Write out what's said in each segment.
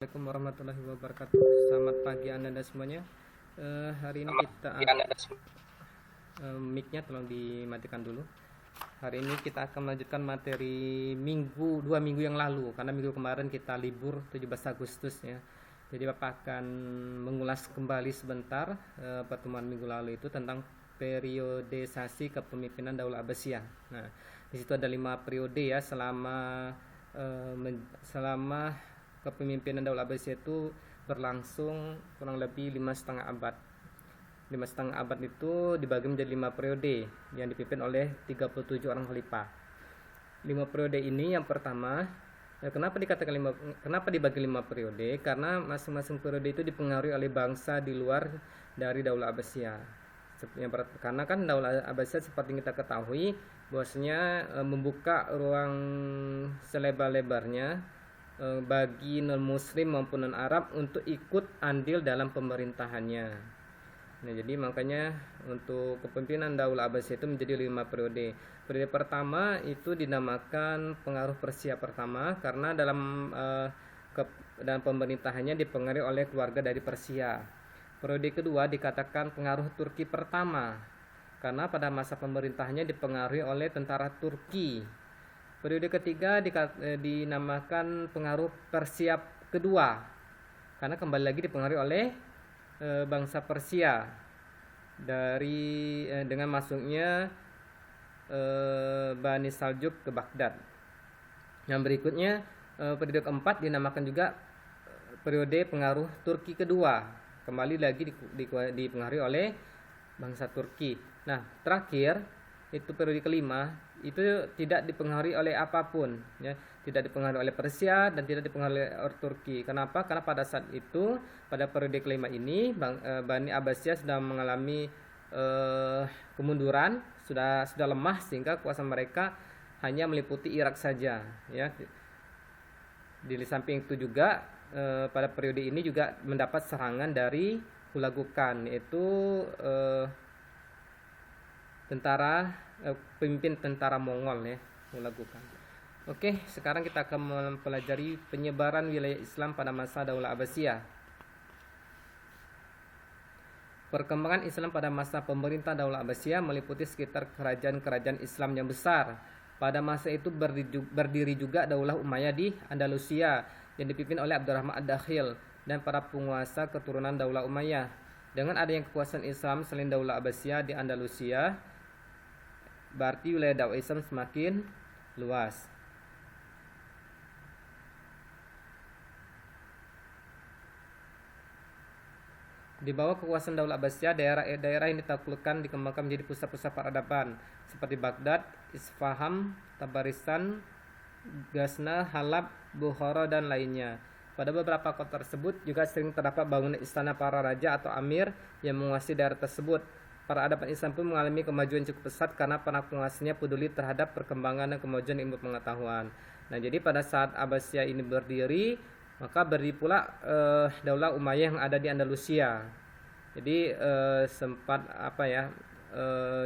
Assalamualaikum warahmatullahi wabarakatuh. Selamat pagi Anda semuanya. Hari ini kita mic-nya tolong dimatikan dulu. Hari ini kita akan melanjutkan materi 2 minggu yang lalu, karena minggu kemarin kita libur 17 Agustus ya. Jadi Bapak akan mengulas kembali sebentar pertemuan minggu lalu itu tentang periodisasi kepemimpinan Daulah Abbasiyah. Nah, di situ ada 5 periode ya selama kepemimpinan Daulah Abbasiyah itu berlangsung kurang lebih 5,5 abad. 5,5 abad itu dibagi menjadi 5 periode yang dipimpin oleh 37 orang khalifah. 5 periode ini yang pertama, kenapa dibagi 5 periode? Karena masing-masing periode itu dipengaruhi oleh bangsa di luar dari Daulah Abbasiyah. Karena kan Daulah Abbasiyah seperti kita ketahui bahwasanya membuka ruang selebar-lebarnya bagi non-muslim maupun non-Arab untuk ikut andil dalam pemerintahannya. Nah, jadi makanya untuk kepemimpinan Daulah Abbasiyah itu menjadi 5 periode. Periode pertama itu dinamakan pengaruh Persia pertama karena dalam pemerintahannya dipengaruhi oleh keluarga dari Persia. Periode kedua dikatakan pengaruh Turki pertama karena pada masa pemerintahannya dipengaruhi oleh tentara Turki. Periode ketiga dinamakan pengaruh Persia kedua karena kembali lagi dipengaruhi oleh bangsa Persia dengan masuknya Bani Saljuk ke Baghdad. Yang berikutnya periode keempat dinamakan juga periode pengaruh Turki kedua, kembali lagi dipengaruhi oleh bangsa Turki. Nah, terakhir itu periode kelima itu tidak dipengaruhi oleh apapun ya, tidak dipengaruhi oleh Persia dan tidak dipengaruhi oleh Turki. Kenapa? Karena pada saat itu pada periode kelima ini Bani Abbasiyah sudah mengalami kemunduran, sudah lemah sehingga kuasa mereka hanya meliputi Irak saja ya. Di samping itu juga pada periode ini juga mendapat serangan dari Hulagukan, yaitu pemimpin tentara Mongol ya, Hulagukan. Oke, sekarang kita akan mempelajari penyebaran wilayah Islam pada masa Daulah Abbasiyah. Perkembangan Islam pada masa pemerintah Daulah Abbasiyah meliputi sekitar kerajaan-kerajaan Islam yang besar. Pada masa itu berdiri juga Daulah Umayyah di Andalusia yang dipimpin oleh Abdurrahman Ad-Dakhil dan para penguasa keturunan Daulah Umayyah. Dengan adanya kekuasaan Islam selain Daulah Abbasiyah di Andalusia, berarti wilayah dakwah Islam semakin luas. Di bawah kekuasaan Daulah Abbasiyah, daerah yang ditaklukkan dikembangkan menjadi pusat-pusat peradaban seperti Baghdad, Isfahan, Tabaristan, Ghazna, Halab, Bukhara dan lainnya. Pada beberapa kota tersebut juga sering terdapat bangunan istana para raja atau amir yang menguasai daerah tersebut. Peradaban Islam pun mengalami kemajuan cukup pesat karena para penguasanya peduli terhadap perkembangan dan kemajuan ilmu pengetahuan. Nah, jadi pada saat Abbasiyah ini berdiri, maka berdiri pula Daulah Umayyah yang ada di Andalusia. Jadi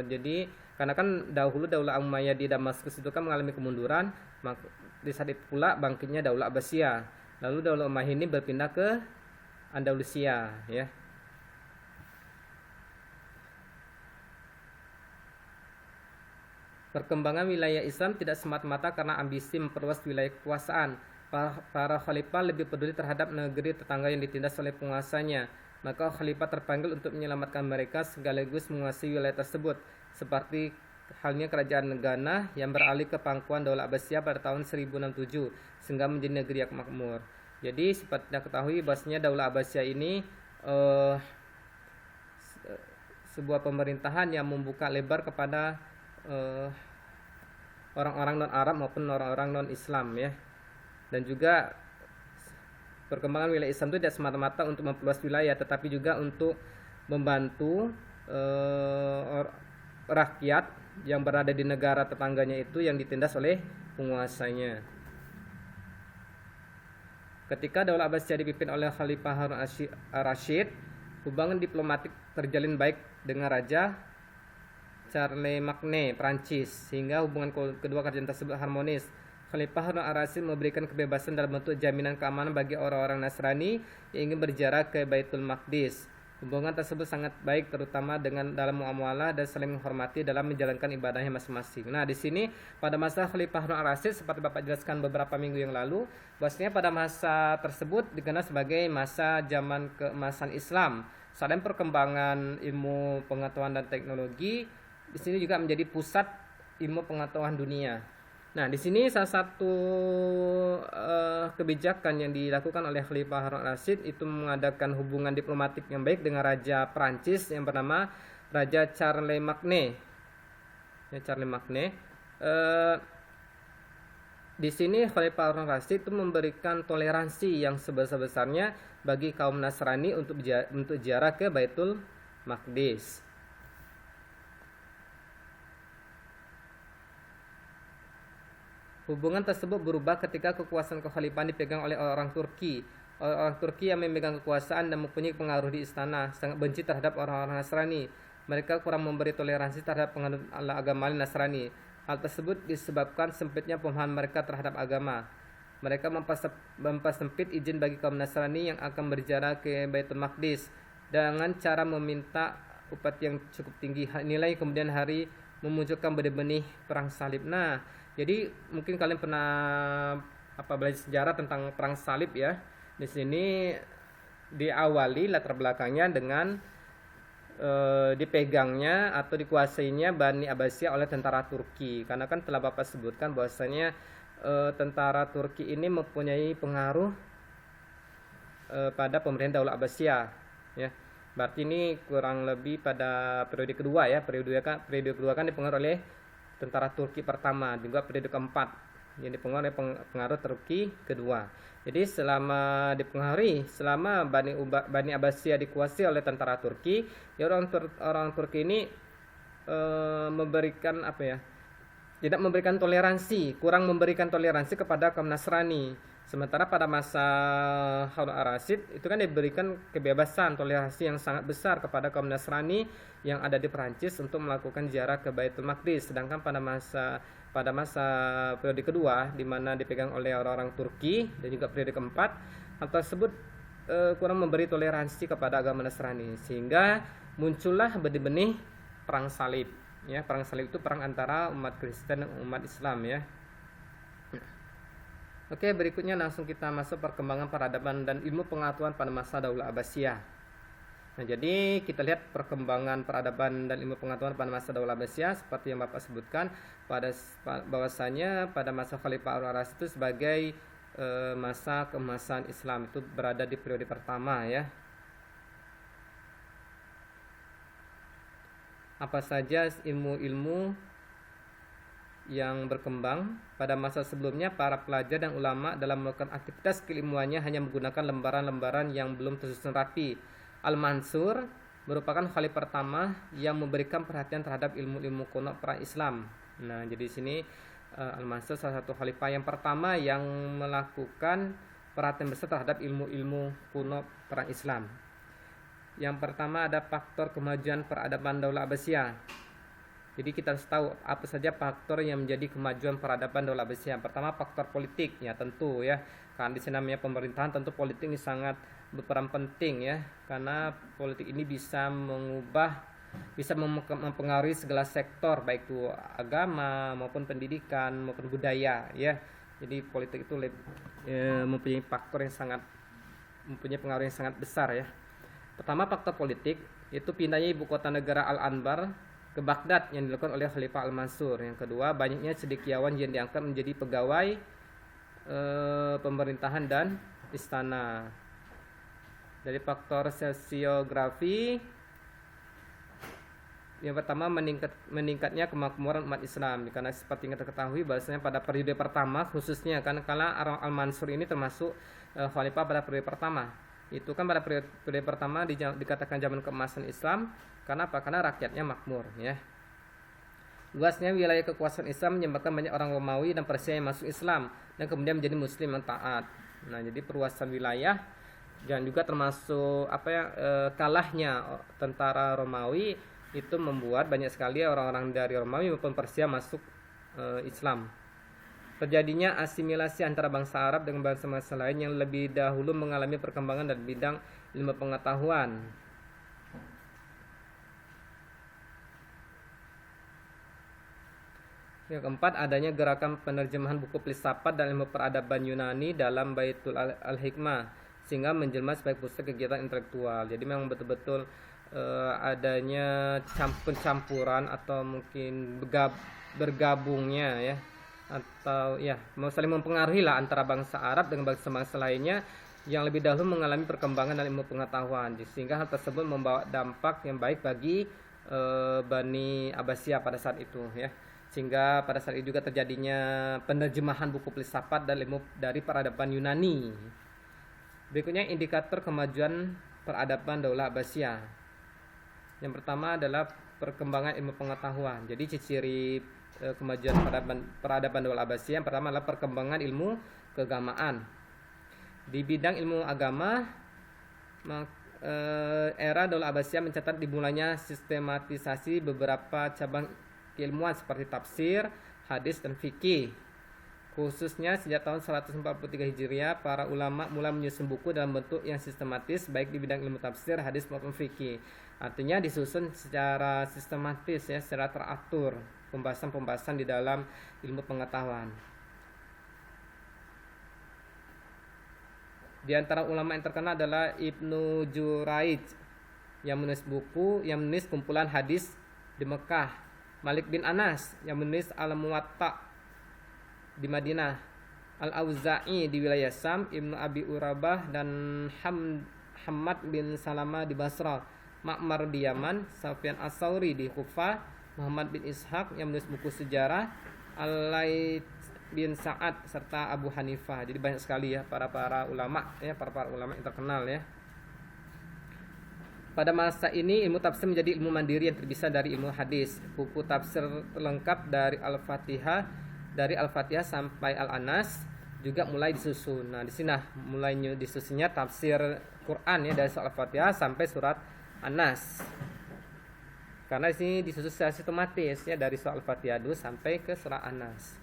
jadi karena kan dahulu Daulah Umayyah di Damaskus itu kan mengalami kemunduran, maka di saat itu pula bangkitnya Daulah Abbasiyah. Lalu Daulah Umayyah ini berpindah ke Andalusia ya. Perkembangan wilayah Islam tidak semata-mata karena ambisi memperluas wilayah kekuasaan. Para khalifah lebih peduli terhadap negeri tetangga yang ditindas oleh penguasanya. Maka khalifah terpanggil untuk menyelamatkan mereka sekaligus menguasai wilayah tersebut. Seperti halnya kerajaan Ghana yang beralih ke pangkuan Daulah Abbasiyah pada tahun 1067 sehingga menjadi negeri yang makmur. Jadi seperti kita ketahui bahwasanya Daulah Abbasiyah ini sebuah pemerintahan yang membuka lebar kepada orang-orang non-Arab maupun orang-orang non-Islam ya. Dan juga perkembangan wilayah Islam itu tidak semata-mata untuk memperluas wilayah, tetapi juga untuk membantu rakyat yang berada di negara tetangganya itu yang ditindas oleh penguasanya. Ketika Daulah Abbasiyah dipimpin oleh Khalifah Harun al-Rashid, hubungan diplomatik terjalin baik dengan Raja Charlemagne Prancis sehingga hubungan kedua kerajaan tersebut harmonis. Khalifah Harun al-Rasyid memberikan kebebasan dalam bentuk jaminan keamanan bagi orang-orang Nasrani yang ingin berziarah ke Baitul Maqdis. Hubungan tersebut sangat baik terutama dengan dalam muamalah dan saling menghormati dalam menjalankan ibadahnya masing-masing. Nah, di sini pada masa Khalifah Harun al-Rasyid seperti Bapak jelaskan beberapa minggu yang lalu, bahwasanya pada masa tersebut dikenal sebagai masa zaman keemasan Islam. Selain perkembangan ilmu pengetahuan dan teknologi, di sini juga menjadi pusat ilmu pengetahuan dunia. Nah, di sini salah satu kebijakan yang dilakukan oleh Khalifah Harun al-Rasyid itu mengadakan hubungan diplomatik yang baik dengan Raja Prancis yang bernama Raja Charlemagne. Ya, Charlemagne. Di sini Khalifah Harun al-Rasyid itu memberikan toleransi yang sebesar-besarnya bagi kaum Nasrani untuk ziarah ke Baitul Maqdis. Hubungan tersebut berubah ketika kekuasaan kekhalifahan dipegang oleh orang Turki. Orang Turki yang memegang kekuasaan dan mempunyai pengaruh di istana sangat benci terhadap orang-orang Nasrani. Mereka kurang memberi toleransi terhadap penganut agama Nasrani. Hal tersebut disebabkan sempitnya pemahaman mereka terhadap agama. Mereka mempersempit izin bagi kaum Nasrani yang akan berziarah ke Baitul Maqdis dengan cara meminta upeti yang cukup tinggi. Nilai kemudian hari memunculkan benih-benih perang salib. Nah, jadi mungkin kalian pernah belajar sejarah tentang perang salib ya. Di sini diawali latar belakangnya dengan dipegangnya atau dikuasainya Bani Abbasiyah oleh tentara Turki. Karena kan telah Bapak sebutkan bahwasanya tentara Turki ini mempunyai pengaruh pada pemerintah Daulah Abbasiyah ya. Berarti ini kurang lebih pada periode kedua ya. Periode kedua kan dipengaruhi oleh tentara Turki pertama, juga periode keempat yang dipengaruhi oleh pengaruh Turki kedua. Jadi selama Bani Abbasiyah dikuasai oleh tentara Turki, ya orang Turki ini tidak memberikan toleransi, kurang memberikan toleransi kepada kaum Nasrani. Sementara pada masa Harun al-Rasyid itu kan diberikan kebebasan toleransi yang sangat besar kepada kaum Nasrani yang ada di Perancis untuk melakukan ziarah ke Baitul Maqdis. Sedangkan pada masa periode kedua di mana dipegang oleh orang-orang Turki dan juga periode keempat, hal tersebut kurang memberi toleransi kepada agama Nasrani sehingga muncullah benih-benih perang salib. Ya, perang salib itu perang antara umat Kristen dan umat Islam ya. Oke, berikutnya langsung kita masuk perkembangan peradaban dan ilmu pengetahuan pada masa Daulah Abbasiyah. Nah, jadi kita lihat perkembangan peradaban dan ilmu pengetahuan pada masa Daulah Abbasiyah seperti yang Bapak sebutkan bahwasanya pada masa Khalifah Harun al-Rasyid itu sebagai masa keemasan Islam, itu berada di periode pertama ya. Apa saja ilmu-ilmu yang berkembang pada masa sebelumnya, para pelajar dan ulama dalam melakukan aktivitas keilmuannya hanya menggunakan lembaran-lembaran yang belum tersusun rapi. Al-Mansur merupakan khalifah pertama yang memberikan perhatian terhadap ilmu-ilmu kuno perang Islam. Nah, jadi di sini Al-Mansur salah satu khalifah yang pertama yang melakukan perhatian besar terhadap ilmu-ilmu kuno perang Islam. Yang pertama ada faktor kemajuan peradaban Daulah Abbasiyah. Jadi kita harus tahu apa saja faktor yang menjadi kemajuan peradaban Daulah Abbasiyah. Pertama, faktor politik ya tentu ya. Karena di sini namanya pemerintahan, tentu politik ini sangat berperan penting ya. Karena politik ini bisa mempengaruhi segala sektor, baik itu agama maupun pendidikan maupun budaya ya. Jadi politik itu mempunyai pengaruh yang sangat besar ya. Pertama, faktor politik itu pindahnya ibu kota negara Al-Anbar ke Baghdad yang dilakukan oleh Khalifah Al-Mansur. Yang kedua, banyaknya cendekiawan yang diangkat menjadi pegawai pemerintahan dan istana. Dari faktor sosiografi, yang pertama meningkatnya kemakmuran umat Islam, karena seperti yang kita ketahui bahwasanya pada periode pertama khususnya kan kala Al-Mansur ini termasuk khalifah pada periode pertama. Itu kan pada periode pertama dikatakan zaman keemasan Islam. Karena apa? Karena rakyatnya makmur ya. Luasnya wilayah kekuasaan Islam menyebabkan banyak orang Romawi dan Persia yang masuk Islam dan kemudian menjadi muslim yang taat. Nah, jadi perluasan wilayah dan juga termasuk kalahnya tentara Romawi itu membuat banyak sekali orang-orang dari Romawi maupun Persia masuk Islam. Terjadinya asimilasi antara bangsa Arab dengan bangsa-bangsa lain yang lebih dahulu mengalami perkembangan dalam bidang ilmu pengetahuan. Yang keempat, adanya gerakan penerjemahan buku filsafat dan ilmu peradaban Yunani dalam Baitul Al-Hikmah, sehingga menjelma sebagai pusat kegiatan intelektual. Jadi memang betul-betul adanya campuran atau mungkin bergabungnya ya, atau ya saling mempengaruhi lah antara bangsa Arab dengan bangsa-bangsa lainnya yang lebih dahulu mengalami perkembangan dalam ilmu pengetahuan, sehingga hal tersebut membawa dampak yang baik bagi Bani Abbasiyah pada saat itu ya. Sehingga pada saat itu juga terjadinya penerjemahan buku filsafat dan ilmu dari peradaban Yunani. Berikutnya indikator kemajuan peradaban Daulah Abbasiyah. Yang pertama adalah perkembangan ilmu pengetahuan. Jadi ciri kemajuan peradaban Daulah Abbasiyah yang pertama adalah perkembangan ilmu keagamaan. Di bidang ilmu agama, era Daulah Abbasiyah mencatat dimulainya sistematisasi beberapa cabang keilmuan seperti tafsir, hadis, dan fikih. Khususnya sejak tahun 143 Hijriah, para ulama mulai menyusun buku dalam bentuk yang sistematis baik di bidang ilmu tafsir, hadis maupun fikih. Artinya disusun secara sistematis ya, secara teratur pembahasan-pembahasan di dalam ilmu pengetahuan. Di antara ulama yang terkenal adalah Ibnu Juraij yang menulis kumpulan hadis di Mekah, Malik bin Anas yang menulis Al-Muwatta di Madinah, Al-Auza'i di wilayah Syam, Ibnu Abi Urabah dan Hammad bin Salama di Basrah, Ma'mar di Yaman, Sufyan As-Tsauri di Kufah, Muhammad bin Ishaq yang menulis buku sejarah, Al-Laits bin Sa'ad serta Abu Hanifah. Jadi banyak sekali ya para ulama ya, para ulama yang terkenal ya. Pada masa ini ilmu tafsir menjadi ilmu mandiri yang terpisah dari ilmu hadis. Buku tafsir lengkap dari Al-Fatihah sampai Al-Anas juga mulai disusun. Nah, di sini mulai disusunnya tafsir Quran ya, dari surat Al-Fatihah sampai surat An-Nas. Karena di sini disusun secara sistematis ya, dari surat Al-Fatihah dulu sampai ke surat An-Nas.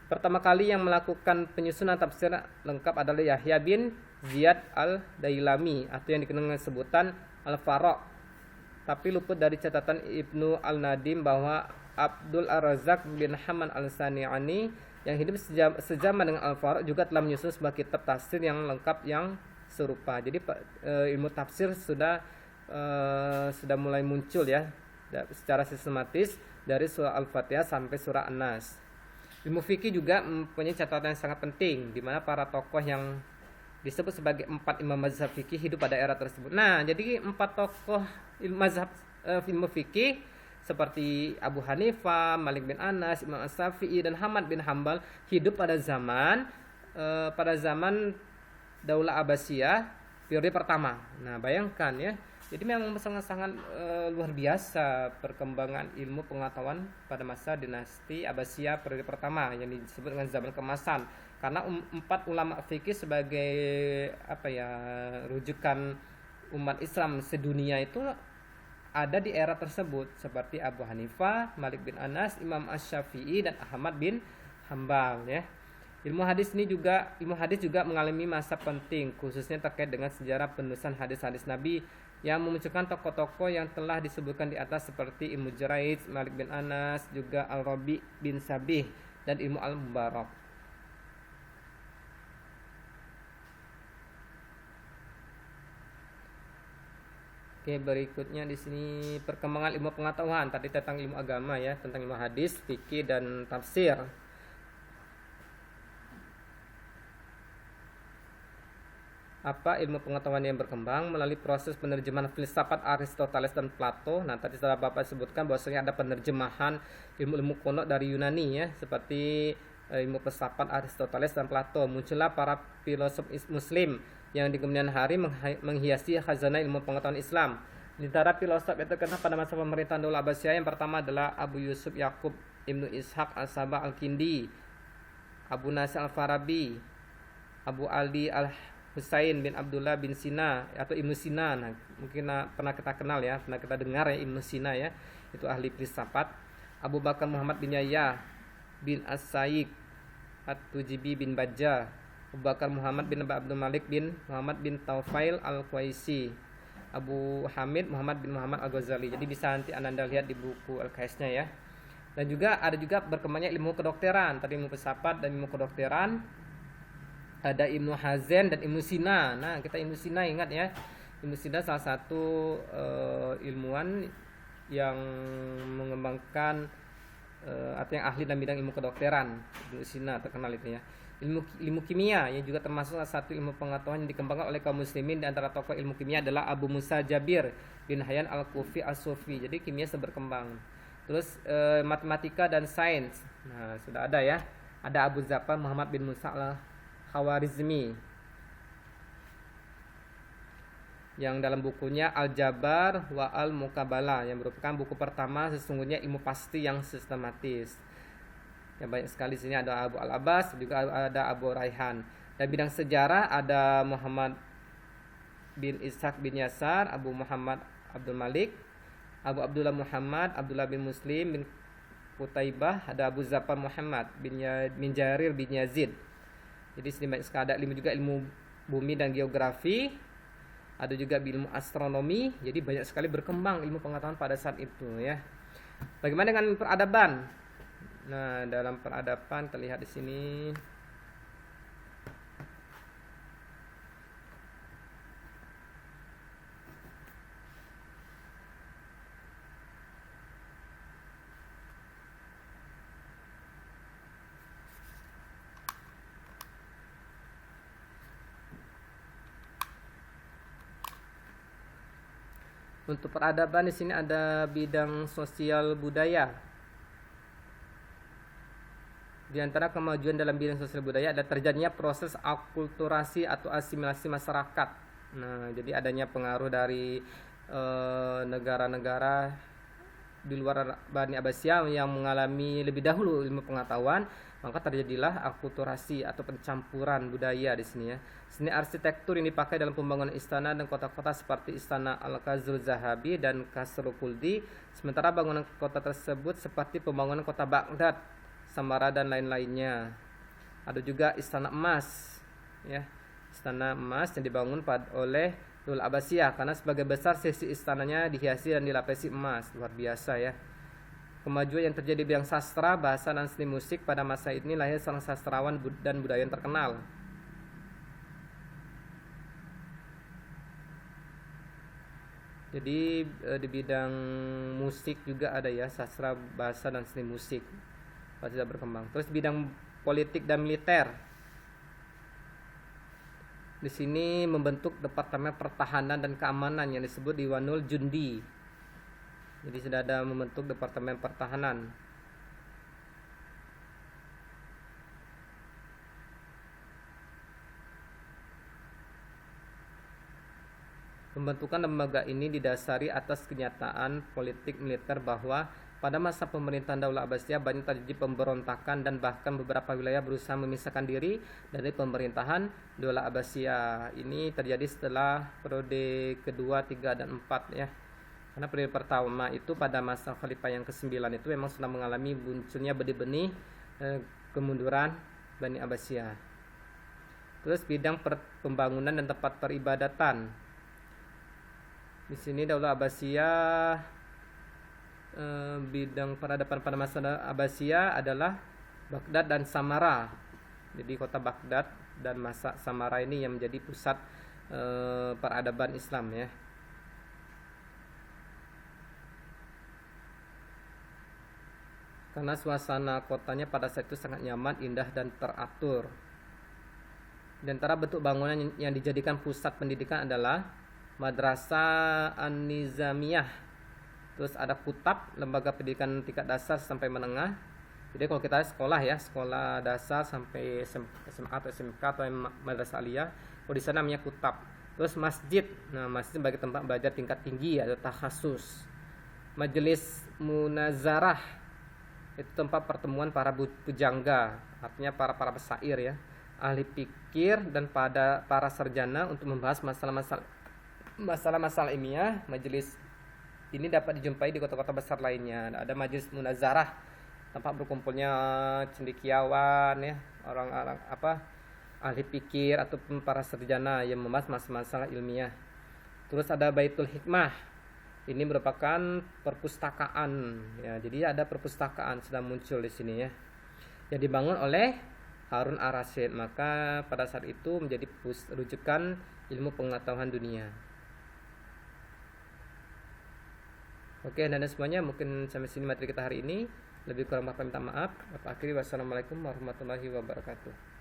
Pertama kali yang melakukan penyusunan tafsir lengkap adalah Yahya bin Ziyad al-Dailami atau yang dikenal dengan sebutan Al-Faraq. Tapi luput dari catatan Ibnu Al-Nadim bahwa Abdul Ar-Razzaq bin Hamad Al-Sani'ani yang hidup sejaman dengan Al-Faraq juga telah menyusun sebuah kitab tafsir yang lengkap yang serupa. Jadi ilmu tafsir sudah mulai muncul ya secara sistematis dari surah Al-Fatihah sampai surah An-Nas. Ilmu fikih juga mempunyai catatan yang sangat penting, di mana para tokoh yang disebut sebagai 4 imam mazhab fikih hidup pada era tersebut. Nah, jadi 4 tokoh mazhab ilmu fikih seperti Abu Hanifah, Malik bin Anas, Imam As-Syafi'i, dan Ahmad bin Hambal hidup pada zaman Daulah Abbasiyah periode pertama. Nah, bayangkan ya. Jadi memang sangat-sangat luar biasa perkembangan ilmu pengetahuan pada masa dinasti Abbasiyah periode pertama yang disebut dengan zaman keemasan. Karena 4 ulama fikih sebagai rujukan umat Islam sedunia itu ada di era tersebut, seperti Abu Hanifah, Malik bin Anas, Imam Asy-Syafi'i, dan Ahmad bin Hambal ya. Ilmu hadis juga mengalami masa penting, khususnya terkait dengan sejarah penulisan hadis-hadis Nabi yang memunculkan tokoh-tokoh yang telah disebutkan di atas seperti Ibnu Juraij, Malik bin Anas, juga Al-Rabi bin Sabih, dan Ilmu Al-Mubarak. Oke, berikutnya di sini perkembangan ilmu pengetahuan. Tadi tentang ilmu agama ya, tentang ilmu hadis, fikih, dan tafsir. Apa ilmu pengetahuan yang berkembang melalui proses penerjemahan filsafat Aristoteles dan Plato. Nah, tadi setelah Bapak sebutkan bahwasanya ada penerjemahan ilmu-ilmu kuno dari Yunani ya, seperti ilmu filsafat Aristoteles dan Plato. Muncullah para filosof Muslim yang di kemudian hari menghiasi khazanah ilmu pengetahuan Islam. Di antara filosof yang terkenal pada masa pemerintahan Daulah Abbasiyah yang pertama adalah Abu Yusuf Yakub Ibnu Ishaq Al-Sabah Al-Kindi, Abu Nasir Al-Farabi, Abu Ali Al-Husain bin Abdullah bin Sina atau Ibnu Sina. Nah, mungkin pernah kita kenal ya, pernah kita dengar ya Ibnu Sina ya, itu ahli filsafat. Abu Bakar Muhammad bin Yahya bin As-Sayyid, At-Tujibi bin Bajjah, Abu Bakar Muhammad bin Abdul Malik bin Muhammad bin Taufail Al-Qaisi, Abu Hamid Muhammad bin Muhammad Al-Ghazali. Jadi bisa nanti Ananda lihat di buku Al-Kaisnya ya. Dan juga ada juga berkembangnya ilmu kedokteran, tadi ilmu filsafat dan ilmu kedokteran. Ada Ibnu Hazm dan Ibnu Sina. Nah, kita Ibnu Sina ingat ya. Ibnu Sina salah satu ilmuwan yang mengembangkan atau yang ahli dalam bidang ilmu kedokteran. Ibnu Sina terkenal itu ya. Ilmu kimia yang juga termasuk salah satu ilmu pengetahuan yang dikembangkan oleh kaum muslimin. Di antara tokoh ilmu kimia adalah Abu Musa Jabir bin Hayyan Al-Kufi As-Sufi. Jadi kimia berkembang. Terus matematika dan sains. Nah, sudah ada ya. Ada Abu Zafar Muhammad bin Musa Al-Khawarizmi yang dalam bukunya Al-Jabar wa Al-Muqabalah yang merupakan buku pertama sesungguhnya ilmu pasti yang sistematis. Yang banyak sekali di sini ada Abu Al-Abbas, juga ada Abu Raihan. Dan bidang sejarah ada Muhammad bin Ishaq bin Yasar, Abu Muhammad Abdul Malik, Abu Abdullah Muhammad, Abdullah bin Muslim bin Qutaibah, ada Abu Zafar Muhammad bin Jarir bin Yazid. Jadi sini banyak sekali, ada juga ilmu bumi dan geografi, ada juga ilmu astronomi. Jadi banyak sekali berkembang ilmu pengetahuan pada saat itu ya. Bagaimana dengan peradaban? Nah, dalam peradaban terlihat di sini. Untuk peradaban di sini ada bidang sosial budaya. Di antara kemajuan dalam bidang sosial budaya ada terjadinya proses akulturasi atau asimilasi masyarakat. Nah, jadi adanya pengaruh dari negara-negara di luar Bani Abbasiyah yang mengalami lebih dahulu ilmu pengetahuan, maka terjadilah akulturasi atau pencampuran budaya di sini ya. Seni arsitektur yang dipakai dalam pembangunan istana dan kota-kota seperti Istana Al-Qazrul Zahabi dan Kasrul Khuldi, sementara bangunan kota tersebut seperti pembangunan kota Baghdad, Samarra dan lain-lainnya. Ada juga Istana Emas ya. Istana Emas yang dibangun oleh Dul Abbasiyah karena sebagai besar sisi istananya dihiasi dan dilapisi emas. Luar biasa ya. Kemajuan yang terjadi di bidang sastra, bahasa dan seni musik pada masa ini lahir seorang sastrawan dan budayawan terkenal. Jadi di bidang musik juga ada ya, sastra, bahasa dan seni musik. Sudah berkembang. Terus bidang politik dan militer. Di sini membentuk Departemen Pertahanan dan Keamanan yang disebut Diwanul Jundi. Jadi sudah ada membentuk Departemen Pertahanan. Pembentukan lembaga ini didasari atas kenyataan politik militer bahwa pada masa pemerintahan Daulah Abbasiyah banyak terjadi pemberontakan dan bahkan beberapa wilayah berusaha memisahkan diri dari pemerintahan Daulah Abbasiyah. Ini terjadi setelah periode kedua, 3 dan 4 ya. Karena periode pertama itu pada masa Khalifah yang ke-9 itu memang sudah mengalami munculnya benih-benih kemunduran Bani Abbasiyah. Terus bidang pembangunan dan tempat peribadatan. Di sini Daulah Abbasiyah bidang peradaban pada masa Abbasiyah adalah Baghdad dan Samarra. Jadi kota Baghdad dan masa Samarra ini yang menjadi pusat peradaban Islam ya. Karena suasana kotanya pada saat itu sangat nyaman, indah dan teratur. Di antara bentuk bangunan yang dijadikan pusat pendidikan adalah Madrasah An-Nizamiyah. Terus ada Kutab, lembaga pendidikan tingkat dasar sampai menengah. Jadi kalau kita sekolah ya, sekolah dasar sampai SMA atau SMK atau Madrasah Aliyah, kalau di sana namanya Kutab. Terus masjid. Nah, masjid sebagai tempat belajar tingkat tinggi atau takhasus. Majelis Munazarah, itu tempat pertemuan para pujangga, artinya para pesair ya, ahli pikir dan para sarjana untuk membahas masalah-masalah ilmiah. Majelis ini dapat dijumpai di kota-kota besar lainnya. Ada Majelis Munazarah tempat berkumpulnya cendekiawan ya, orang-orang ahli pikir ataupun para sarjana yang membahas masalah ilmiah. Terus ada Baitul Hikmah. Ini merupakan perpustakaan ya. Jadi ada perpustakaan sedang muncul di sini ya. Yang dibangun oleh Harun Ar-Rasyid. Maka pada saat itu menjadi rujukan ilmu pengetahuan dunia. Oke, dan semuanya mungkin sampai sini materi kita hari ini. Lebih kurang minta maaf. Akhiri wassalamualaikum warahmatullahi wabarakatuh.